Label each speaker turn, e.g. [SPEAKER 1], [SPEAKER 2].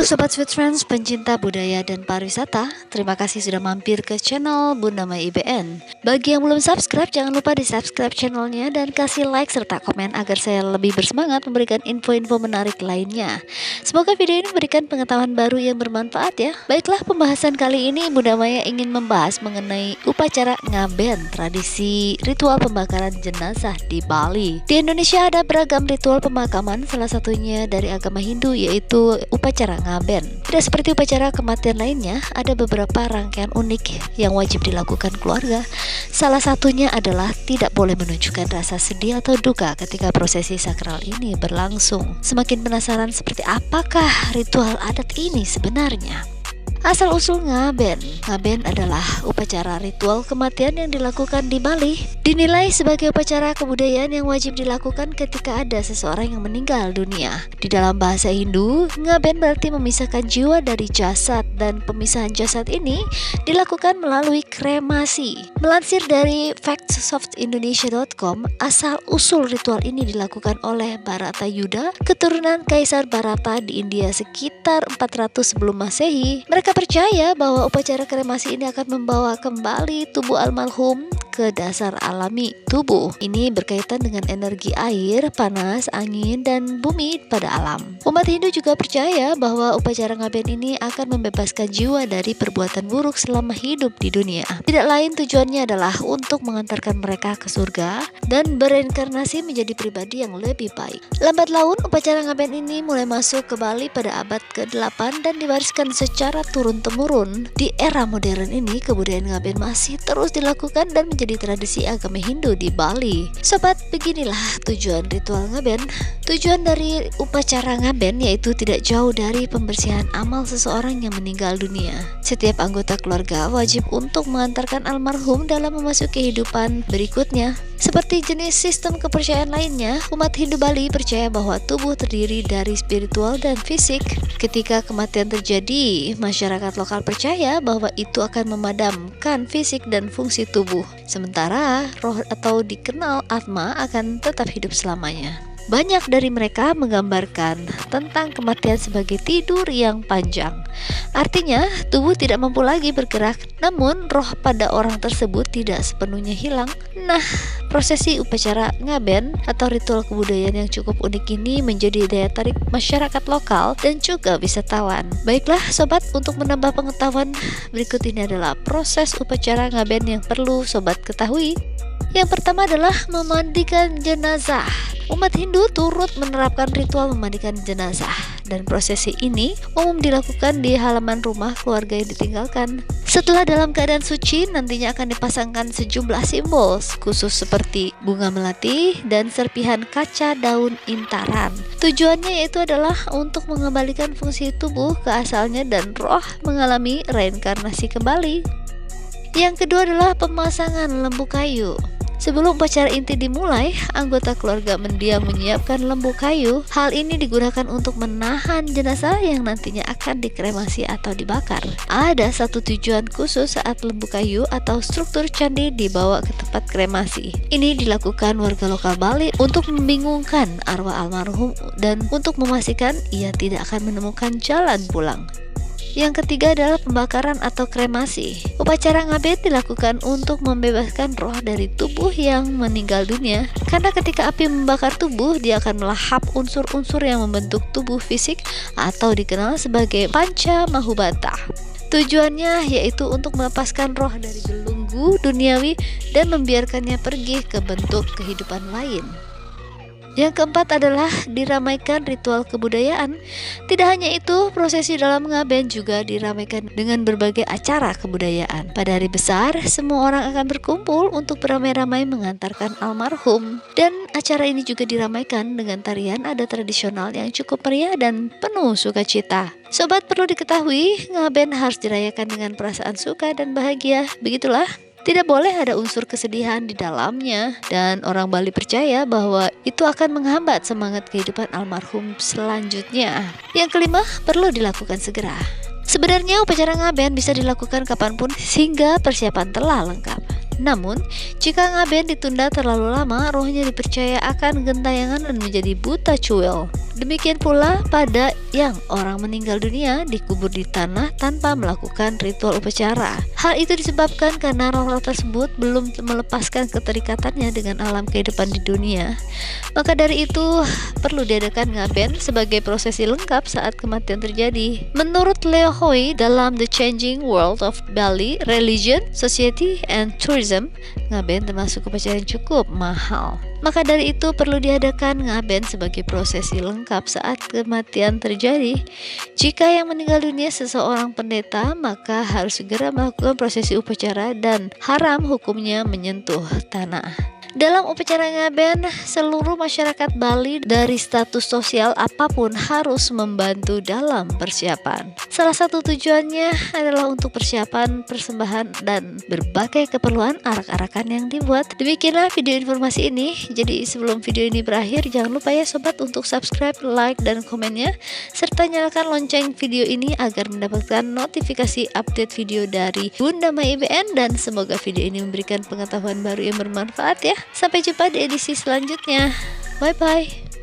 [SPEAKER 1] Untuk Sobat Sweet Friends, pencinta budaya dan pariwisata, terima kasih sudah mampir ke channel Bunda Mai IBN. Bagi yang belum subscribe, jangan lupa di subscribe channelnya dan kasih like serta komen agar saya lebih bersemangat memberikan info-info menarik lainnya. Semoga video ini memberikan pengetahuan baru yang bermanfaat ya. Baiklah, pembahasan kali ini Bunda Maya ingin membahas mengenai upacara ngaben, tradisi ritual pembakaran jenazah di Bali. Di Indonesia ada beragam ritual pemakaman, salah satunya dari agama Hindu yaitu upacara ngaben. Tidak seperti upacara kematian lainnya, ada beberapa rangkaian unik yang wajib dilakukan keluarga. Salah satunya adalah tidak boleh menunjukkan rasa sedih atau duka ketika prosesi sakral ini berlangsung. Semakin penasaran seperti apakah ritual adat ini sebenarnya? Asal-usul ngaben. Ngaben adalah upacara ritual kematian yang dilakukan di Bali. Dinilai sebagai upacara kebudayaan yang wajib dilakukan ketika ada seseorang yang meninggal dunia. Di dalam bahasa Hindu, ngaben berarti memisahkan jiwa dari jasad, dan pemisahan jasad ini dilakukan melalui kremasi. Melansir dari factsoftindonesia.com, asal-usul ritual ini dilakukan oleh Bharatayuda, keturunan Kaisar Bharata di India sekitar 400 sebelum Masehi. Mereka percaya bahwa upacara kremasi ini akan membawa kembali tubuh almarhum ke dasar alami tubuh. Ini berkaitan dengan energi air, panas, angin, dan bumi pada alam. Umat Hindu juga percaya bahwa upacara ngaben ini akan membebaskan jiwa dari perbuatan buruk selama hidup di dunia. Tidak lain tujuannya adalah untuk mengantarkan mereka ke surga dan bereinkarnasi menjadi pribadi yang lebih baik. Lambat laun, upacara ngaben ini mulai masuk ke Bali pada abad ke-8 dan diwariskan secara turun-temurun. Di era modern ini, kebudayaan ngaben masih terus dilakukan dan menjadi tradisi agama Hindu di Bali. Sobat, beginilah tujuan ritual ngaben. Tujuan dari upacara ngaben yaitu tidak jauh dari pembersihan amal seseorang yang meninggal dunia. Setiap anggota keluarga wajib untuk mengantarkan almarhum dalam memasuki kehidupan berikutnya. Seperti jenis sistem kepercayaan lainnya, umat Hindu Bali percaya bahwa tubuh terdiri dari spiritual dan fisik. Ketika kematian terjadi, masyarakat lokal percaya bahwa itu akan memadamkan fisik dan fungsi tubuh. Sementara roh atau dikenal atma akan tetap hidup selamanya. Banyak dari mereka menggambarkan tentang kematian sebagai tidur yang panjang. Artinya, tubuh tidak mampu lagi bergerak, namun roh pada orang tersebut tidak sepenuhnya hilang. Nah, prosesi upacara ngaben atau ritual kebudayaan yang cukup unik ini menjadi daya tarik masyarakat lokal dan juga wisatawan. Baiklah sobat, untuk menambah pengetahuan, berikut ini adalah proses upacara ngaben yang perlu sobat ketahui. Yang pertama adalah memandikan jenazah. Umat Hindu turut menerapkan ritual memandikan jenazah, dan prosesi ini umum dilakukan di halaman rumah keluarga yang ditinggalkan. Setelah dalam keadaan suci, nantinya akan dipasangkan sejumlah simbol khusus seperti bunga melati dan serpihan kaca daun intaran. Tujuannya yaitu adalah untuk mengembalikan fungsi tubuh ke asalnya dan roh mengalami reinkarnasi kembali. Yang kedua adalah pemasangan lembu kayu. Sebelum upacara inti dimulai, anggota keluarga mendiang menyiapkan lembu kayu. Hal ini digunakan untuk menahan jenazah yang nantinya akan dikremasi atau dibakar. Ada satu tujuan khusus saat lembu kayu atau struktur candi dibawa ke tempat kremasi. Ini dilakukan warga lokal Bali untuk membingungkan arwah almarhum dan untuk memastikan ia tidak akan menemukan jalan pulang. Yang ketiga adalah pembakaran atau kremasi. Upacara ngaben dilakukan untuk membebaskan roh dari tubuh yang meninggal dunia. Karena ketika api membakar tubuh, dia akan melahap unsur-unsur yang membentuk tubuh fisik atau dikenal sebagai panca mahubata. Tujuannya yaitu untuk melepaskan roh dari belenggu duniawi dan membiarkannya pergi ke bentuk kehidupan lain. Yang keempat adalah diramaikan ritual kebudayaan. Tidak hanya itu, prosesi dalam ngaben juga diramaikan dengan berbagai acara kebudayaan. Pada hari besar, semua orang akan berkumpul untuk beramai-ramai mengantarkan almarhum. Dan acara ini juga diramaikan dengan tarian adat tradisional yang cukup meriah dan penuh sukacita. Sobat, perlu diketahui, ngaben harus dirayakan dengan perasaan suka dan bahagia. Begitulah. Tidak boleh ada unsur kesedihan di dalamnya, dan orang Bali percaya bahwa itu akan menghambat semangat kehidupan almarhum selanjutnya. Yang kelima, perlu dilakukan segera. Sebenarnya upacara ngaben bisa dilakukan kapanpun sehingga persiapan telah lengkap. Namun, jika ngaben ditunda terlalu lama, rohnya dipercaya akan gentayangan dan menjadi buta cuil. Demikian pula pada yang orang meninggal dunia dikubur di tanah tanpa melakukan ritual upacara. Hal itu disebabkan karena roh-roh tersebut belum melepaskan keterikatannya dengan alam kehidupan di dunia. Maka dari itu perlu diadakan ngaben sebagai prosesi lengkap saat kematian terjadi. Menurut Leo Hui dalam The Changing World of Bali Religion, Society and Tourism, ngaben termasuk upacara yang cukup mahal. Maka dari itu perlu diadakan ngaben sebagai prosesi lengkap saat kematian terjadi. Jika yang meninggal dunia seseorang pendeta, maka harus segera melakukan prosesi upacara dan haram hukumnya menyentuh tanah. Dalam upacara ngaben, seluruh masyarakat Bali dari status sosial apapun harus membantu dalam persiapan. Salah satu tujuannya adalah untuk persiapan, persembahan, dan berbagai keperluan arak-arakan yang dibuat. Demikianlah video informasi ini. Jadi sebelum video ini berakhir, jangan lupa ya sobat untuk subscribe, like, dan komennya, serta nyalakan lonceng video ini agar mendapatkan notifikasi update video dari Bunda Mai IBN, dan semoga video ini memberikan pengetahuan baru yang bermanfaat ya. Sampai jumpa di edisi selanjutnya. Bye bye.